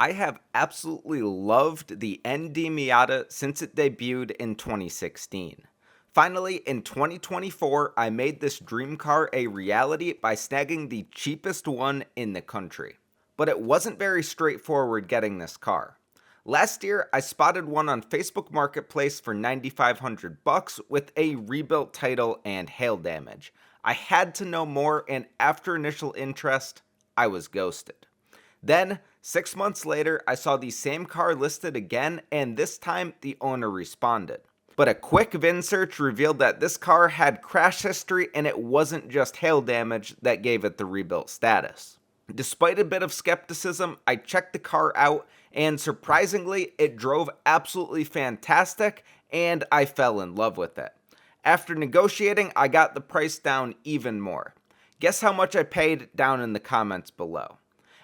I have absolutely loved the ND Miata since it debuted in 2016. Finally, in 2024, I made this dream car a reality by snagging the cheapest one in the country. But it wasn't very straightforward getting this car. Last year, I spotted one on Facebook Marketplace for $9,500 with a rebuilt title and hail damage. I had to know more, and after initial interest, I was ghosted. Then, 6 months later, I saw the same car listed again, and this time the owner responded. But a quick VIN search revealed that this car had crash history, and it wasn't just hail damage that gave it the rebuilt status. Despite a bit of skepticism, I checked the car out, and surprisingly, it drove absolutely fantastic, and I fell in love with it. After negotiating, I got the price down even more. Guess how much I paid? Down in the comments below.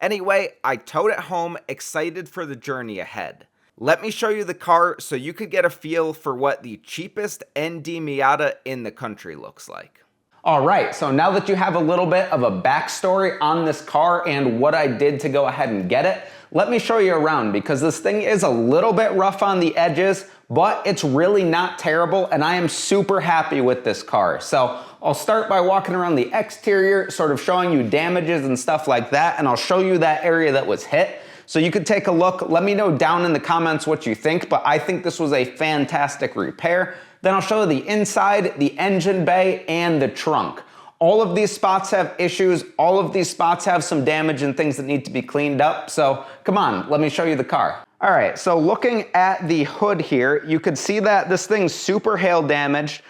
Anyway, I towed it home, excited for the journey ahead. Let me show you the car so you could get a feel for what the cheapest ND Miata in the country looks like. All right, so now that you have a little bit of a backstory on this car and what I did to go ahead and get it, let me show you around because this thing is a little bit rough on the edges, but it's really not terrible and I am super happy with this car. So I'll start by walking around the exterior, sort of showing you damages and stuff like that, and I'll show you that area that was hit. So you could take a look, let me know down in the comments what you think, but I think this was a fantastic repair. Then I'll show you the inside, the engine bay, and the trunk. All of these spots have issues. All of these spots have some damage and things that need to be cleaned up. So come on, let me show you the car. All right, so looking at the hood here, you could see that this thing's super hail damaged.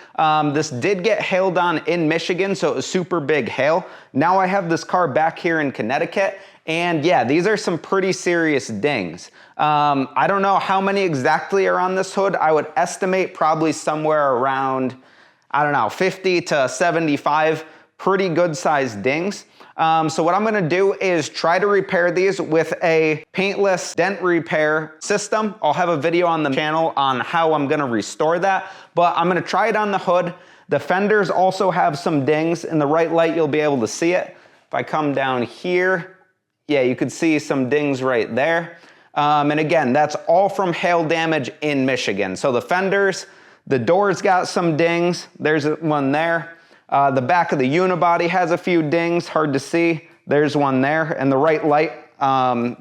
This did get hailed on in Michigan, so it was super big hail. Now I have this car back here in Connecticut, and yeah, these are some pretty serious dings. I don't know how many exactly are on this hood. I would estimate probably somewhere around, I don't know, 50 to 75 pretty good sized dings. So what I'm gonna do is try to repair these with a paintless dent repair system. I'll have a video on the channel on how I'm gonna restore that, but I'm gonna try it on the hood. The fenders also have some dings. In the right light, you'll be able to see it. If I come down here, yeah, you could see some dings right there. And again, that's all from hail damage in Michigan. So the fenders, the doors got some dings. There's one there. The back of the unibody has a few dings, hard to see. There's one there. And the right light,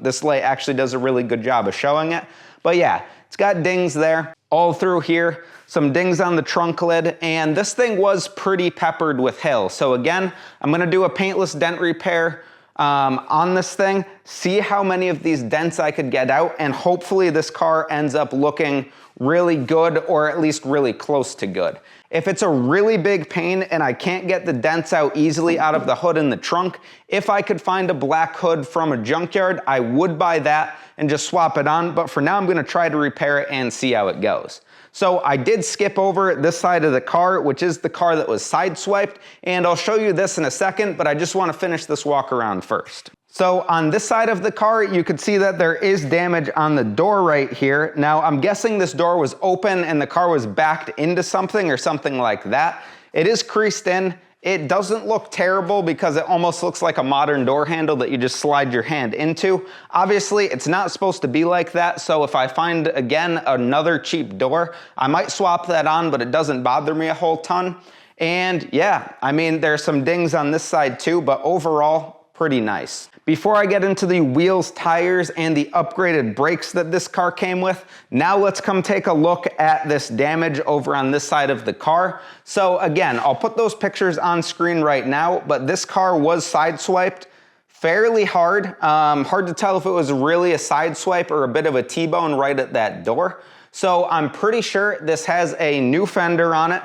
this light actually does a really good job of showing it. But yeah, it's got dings there all through here. Some dings on the trunk lid, and this thing was pretty peppered with hail. So again, I'm gonna do a paintless dent repair on this thing, see how many of these dents I could get out, and hopefully this car ends up looking really good, or at least really close to good. If it's a really big pain and I can't get the dents out easily out of the hood and the trunk, if I could find a black hood from a junkyard, I would buy that and just swap it on, but for now I'm gonna try to repair it and see how it goes. So I did skip over this side of the car, which is the car that was sideswiped, and I'll show you this in a second, but I just want to finish this walk around first. So on this side of the car, you can see that there is damage on the door right here. Now I'm guessing this door was open and the car was backed into something or something like that. It is creased in. It doesn't look terrible because it almost looks like a modern door handle that you just slide your hand into. Obviously, it's not supposed to be like that, so if I find, again, another cheap door, I might swap that on, but it doesn't bother me a whole ton. And yeah, I mean, there's some dings on this side too, but overall, pretty nice. Before I get into the wheels, tires, and the upgraded brakes that this car came with, now let's come take a look at this damage over on this side of the car. So again, I'll put those pictures on screen right now, but this car was sideswiped fairly hard. Hard to tell if it was really a sideswipe or a bit of a T-bone right at that door. So I'm pretty sure this has a new fender on it,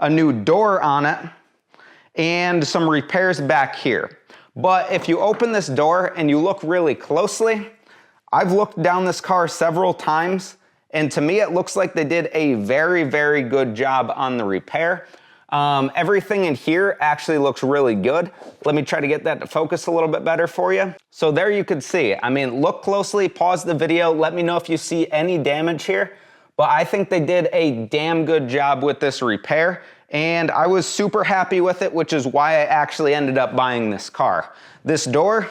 a new door on it, and some repairs back here. But if you open this door and you look really closely, I've looked down this car several times, and to me it looks like they did a very, very good job on the repair. Everything in here actually looks really good. Let me try to get that to focus a little bit better for you. So there you can see, I mean, look closely, pause the video, let me know if you see any damage here. But I think they did a damn good job with this repair, and I was super happy with it, which is why I actually ended up buying this car. This door,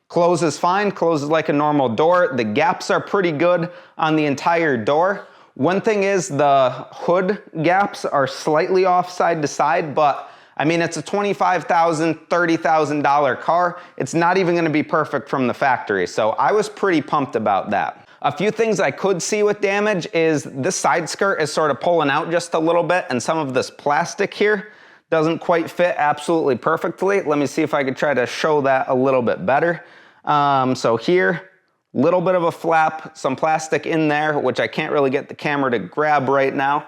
Closes fine, closes like a normal door. The gaps are pretty good on the entire door. One thing is the hood gaps are slightly off side to side, but I mean, it's a $25,000, $30,000 car. It's not even gonna be perfect from the factory, so I was pretty pumped about that. A few things I could see with damage is this side skirt is sort of pulling out just a little bit, and some of this plastic here doesn't quite fit absolutely perfectly. Let me see if I could try to show that a little bit better. So here, little bit of a flap, some plastic in there, which I can't really get the camera to grab right now,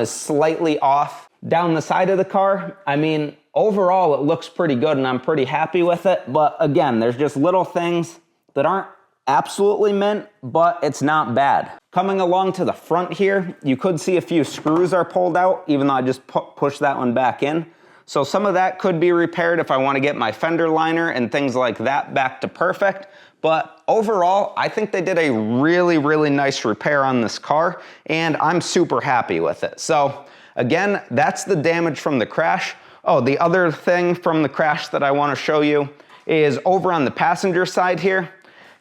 is slightly off. Down the side of the car, I mean, overall it looks pretty good and I'm pretty happy with it, but again, there's just little things that aren't absolutely mint, but it's not bad. Coming along to the front here, you could see a few screws are pulled out, even though I just pushed that one back in. So some of that could be repaired if I want to get my fender liner and things like that back to perfect. But overall, I think they did a really, really nice repair on this car, and I'm super happy with it. So again, that's the damage from the crash. Oh, the other thing from the crash that I want to show you is over on the passenger side here.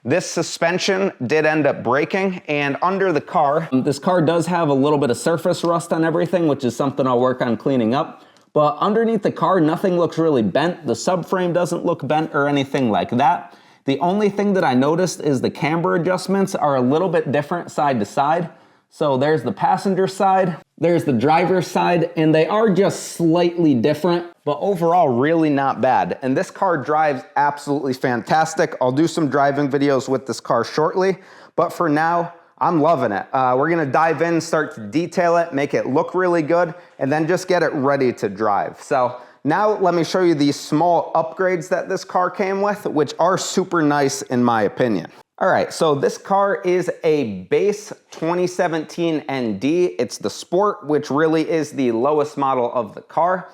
This suspension did end up breaking, and under the car, this car does have a little bit of surface rust on everything, which is something I'll work on cleaning up. But underneath the car, nothing looks really bent. The subframe doesn't look bent or anything like that. The only thing that I noticed is the camber adjustments are a little bit different side to side. So there's the passenger side, there's the driver's side, and they are just slightly different, but overall really not bad. And this car drives absolutely fantastic. I'll do some driving videos with this car shortly, but for now, I'm loving it. We're gonna dive in, start to detail it, make it look really good, and then just get it ready to drive. So now let me show you these small upgrades that this car came with, which are super nice in my opinion. All right, so this car is a base 2017 ND. It's the Sport, which really is the lowest model of the car.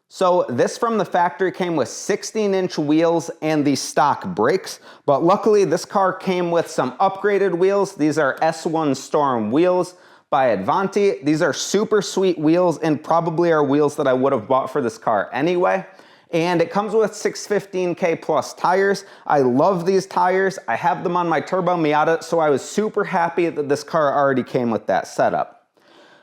So this from the factory came with 16-inch wheels and the stock brakes, but luckily this car came with some upgraded wheels. These are S1 Storm wheels by Advanti. These are super sweet wheels and probably are wheels that I would have bought for this car anyway. And it comes with 615K plus tires. I love these tires. I have them on my Turbo Miata, so I was super happy that this car already came with that setup.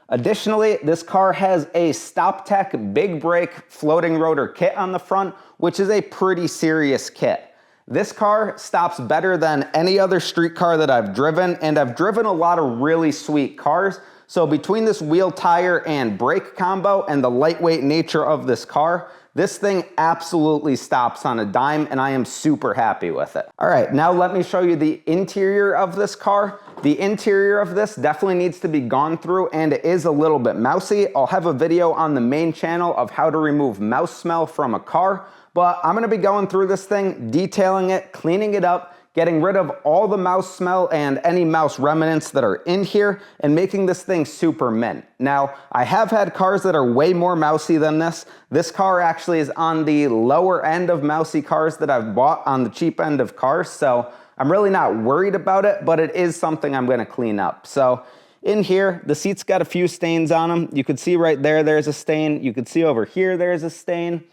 Additionally, this car has a StopTech big brake floating rotor kit on the front, which is a pretty serious kit. This car stops better than any other street car that I've driven, and I've driven a lot of really sweet cars. So between this wheel tire and brake combo and the lightweight nature of this car, this thing absolutely stops on a dime, and I am super happy with it. All right, now let me show you the interior of this car. The interior of this definitely needs to be gone through, and it is a little bit mousy. I'll have a video on the main channel of how to remove mouse smell from a car, but I'm gonna be going through this thing, detailing it, cleaning it up, getting rid of all the mouse smell and any mouse remnants that are in here, and making this thing super mint. Now, I have had cars that are way more mousy than this. This car actually is on the lower end of mousy cars that I've bought, on the cheap end of cars, so I'm really not worried about it, but it is something I'm gonna clean up. So in here, the seat's got a few stains on them. You could see right there, there's a stain. You could see over here, there's a stain.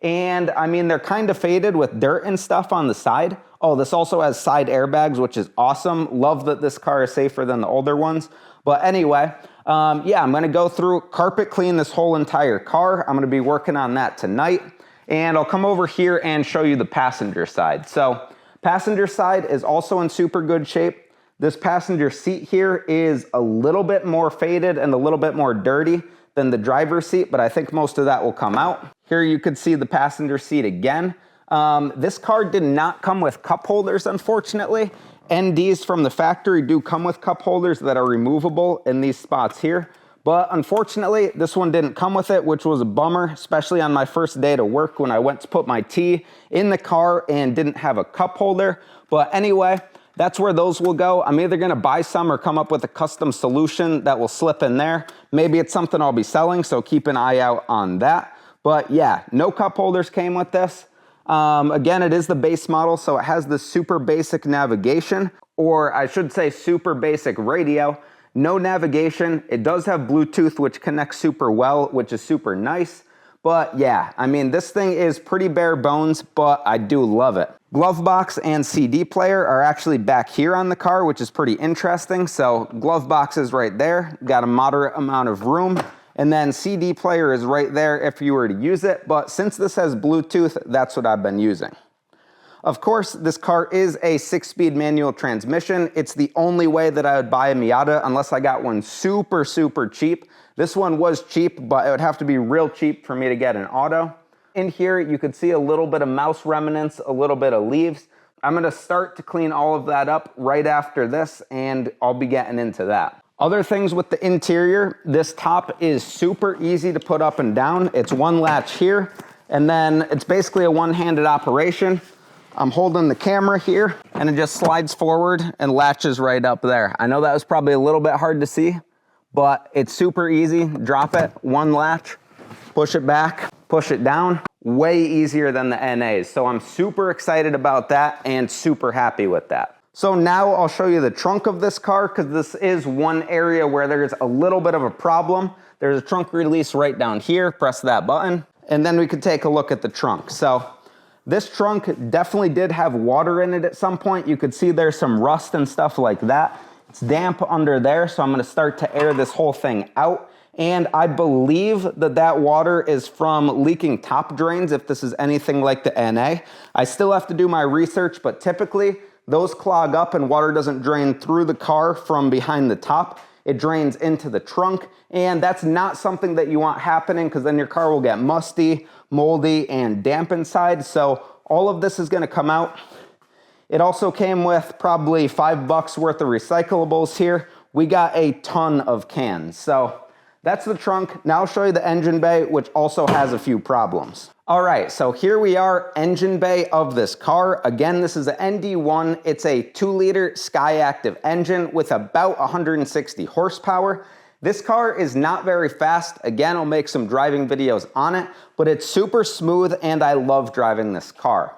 And I mean, they're kind of faded with dirt and stuff on the side. Oh, this also has side airbags, which is awesome. Love that this car is safer than the older ones. But anyway, yeah, I'm gonna go through, carpet clean this whole entire car. I'm gonna be working on that tonight. And I'll come over here and show you the passenger side. So passenger side is also in super good shape. This passenger seat here is a little bit more faded and a little bit more dirty than the driver's seat, but I think most of that will come out. Here you could see the passenger seat again. This car did not come with cup holders, unfortunately. NDs from the factory do come with cup holders that are removable in these spots here. But unfortunately, this one didn't come with it, which was a bummer, especially on my first day to work when I went to put my tea in the car and didn't have a cup holder. But anyway, that's where those will go. I'm either gonna buy some or come up with a custom solution that will slip in there. Maybe it's something I'll be selling, so keep an eye out on that. But yeah, no cup holders came with this. Again, it is the base model, so it has the super basic navigation, or I should say super basic radio. No navigation. It does have Bluetooth, which connects super well, which is super nice. But yeah, I mean, this thing is pretty bare bones, but I do love it. Glove box and CD player are actually back here on the car, which is pretty interesting. So glove box is right there, got a moderate amount of room. And then CD player is right there if you were to use it. But since this has Bluetooth, that's what I've been using. Of course, this car is a 6-speed manual transmission. It's the only way that I would buy a Miata unless I got one super, super cheap. This one was cheap, but it would have to be real cheap for me to get an auto. In here, you could see a little bit of mouse remnants, a little bit of leaves. I'm gonna start to clean all of that up right after this, and I'll be getting into that. Other things with the interior, this top is super easy to put up and down. It's one latch here, and then it's basically a one-handed operation. I'm holding the camera here, and it just slides forward and latches right up there. I know that was probably a little bit hard to see, but it's super easy. Drop it, one latch, push it back, push it down. Way easier than the NAs. So I'm super excited about that and super happy with that. So now I'll show you the trunk of this car, because this is one area where there's a little bit of a problem. There's a trunk release right down here. Press that button, and then we could take a look at the trunk. So this trunk definitely did have water in it at some point. You could see there's some rust and stuff like that. It's damp under there, so I'm gonna start to air this whole thing out. And I believe that that water is from leaking top drains, if this is anything like the NA. I still have to do my research, but typically those clog up and water doesn't drain through the car from behind the top. It drains into the trunk, and that's not something that you want happening, because then your car will get musty, moldy, and damp inside. So all of this is gonna come out. It also came with probably $5 worth of recyclables here. We got a ton of cans. So that's the trunk. Now I'll show you the engine bay, which also has a few problems. All right, so here we are, engine bay of this car. Again, this is an ND1. It's a 2-liter Skyactiv engine with about 160 horsepower. This car is not very fast. Again, I'll make some driving videos on it, but it's super smooth and I love driving this car.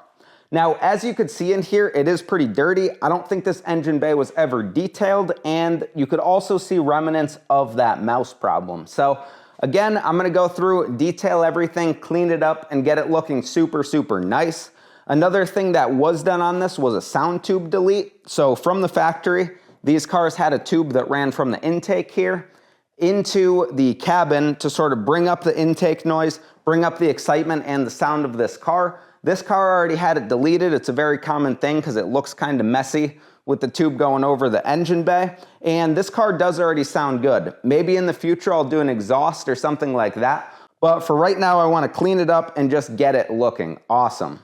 Now, as you could see in here, it is pretty dirty. I don't think this engine bay was ever detailed, and you could also see remnants of that mouse problem. So again, I'm gonna go through, detail everything, clean it up, and get it looking super, super nice. Another thing that was done on this was a sound tube delete. So from the factory, these cars had a tube that ran from the intake here into the cabin to sort of bring up the intake noise, bring up the excitement and the sound of this car. This car already had it deleted. It's a very common thing because it looks kind of messy with the tube going over the engine bay. And this car does already sound good. Maybe in the future I'll do an exhaust or something like that. But for right now, I want to clean it up and just get it looking awesome.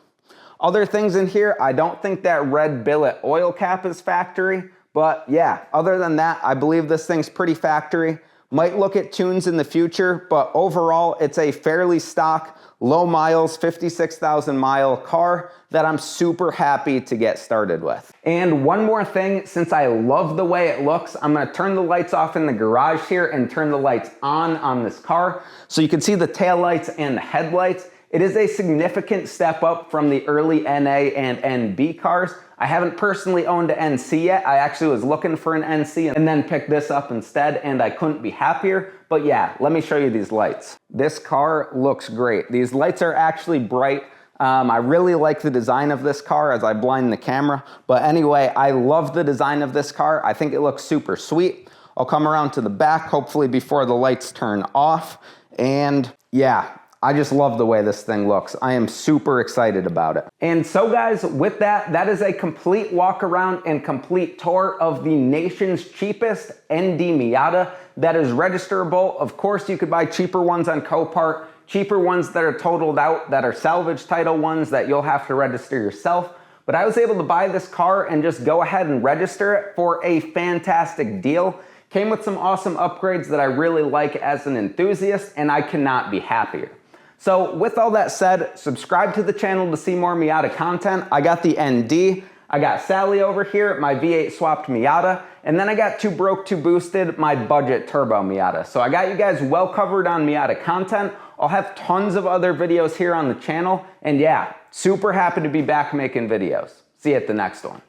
Other things in here, I don't think that red billet oil cap is factory. But yeah, other than that, I believe this thing's pretty factory. Might look at tunes in the future, but overall, it's a fairly stock, low miles, 56,000 mile car that I'm super happy to get started with. And one more thing, since I love the way it looks, I'm gonna turn the lights off in the garage here and turn the lights on this car. So you can see the taillights and the headlights. It is a significant step up from the early NA and NB cars. I haven't personally owned an NC yet. I actually was looking for an NC and then picked this up instead, and I couldn't be happier. But yeah, let me show you these lights. This car looks great. These lights are actually bright. I really like the design of this car as I blind the camera. But anyway, I love the design of this car. I think it looks super sweet. I'll come around to the back, hopefully before the lights turn off. And yeah, I just love the way this thing looks. I am super excited about it. And so guys, with that, that is a complete walk around and complete tour of the nation's cheapest ND Miata that is registerable. Of course, you could buy cheaper ones on Copart, cheaper ones that are totaled out, that are salvage title ones that you'll have to register yourself. But I was able to buy this car and just go ahead and register it for a fantastic deal. Came with some awesome upgrades that I really like as an enthusiast, and I cannot be happier. So with all that said, subscribe to the channel to see more Miata content. I got the ND, I got Sally over here, my V8 swapped Miata, and then I got Too Broke Too Boosted, my budget turbo Miata. So I got you guys well covered on Miata content. I'll have tons of other videos here on the channel, and yeah, super happy to be back making videos. See you at the next one.